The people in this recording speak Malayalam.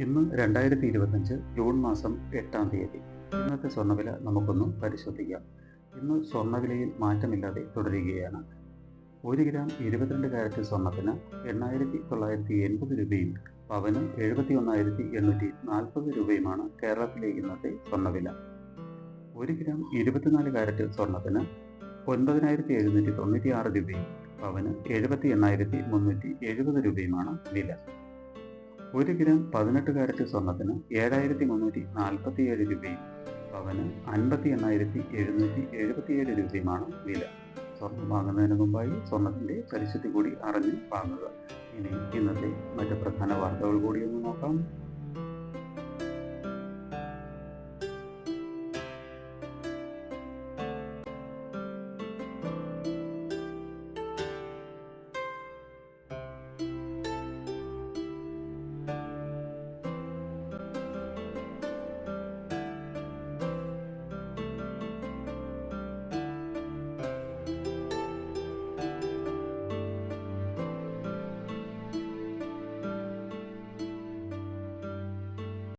ഇന്ന് 2025 ജൂൺ മാസം 8-ാം തീയതി. ഇന്നത്തെ സ്വർണ്ണവില നമുക്കൊന്ന് പരിശോധിക്കാം. ഇന്ന് സ്വർണ്ണവിലയിൽ മാറ്റമില്ലാതെ തുടരുകയാണ്. 1 ഗ്രാം 22 കാരറ്റ് സ്വർണ്ണത്തിന് 8,980 രൂപയും പവന് 71,840 രൂപയുമാണ് കേരളത്തിലെ ഇന്നത്തെ സ്വർണ്ണവില. 1 ഗ്രാം 24 കാരറ്റ് സ്വർണ്ണത്തിന് 9,796 രൂപയും പവന് 78,370 രൂപയുമാണ് വില. 1 ഗ്രാം 18 കാരറ്റ് സ്വർണ്ണത്തിന് 7,347 രൂപയും പവന് 58,777 രൂപയുമാണ് വില. സ്വർണം വാങ്ങുന്നതിന് മുമ്പായി സ്വർണത്തിൻ്റെ പരിശുദ്ധി കൂടി അറിഞ്ഞ് വാങ്ങുക. ഇനി ഇന്നത്തെ മറ്റ് പ്രധാന വാർത്തകൾ കൂടി ഒന്ന് നോക്കാം.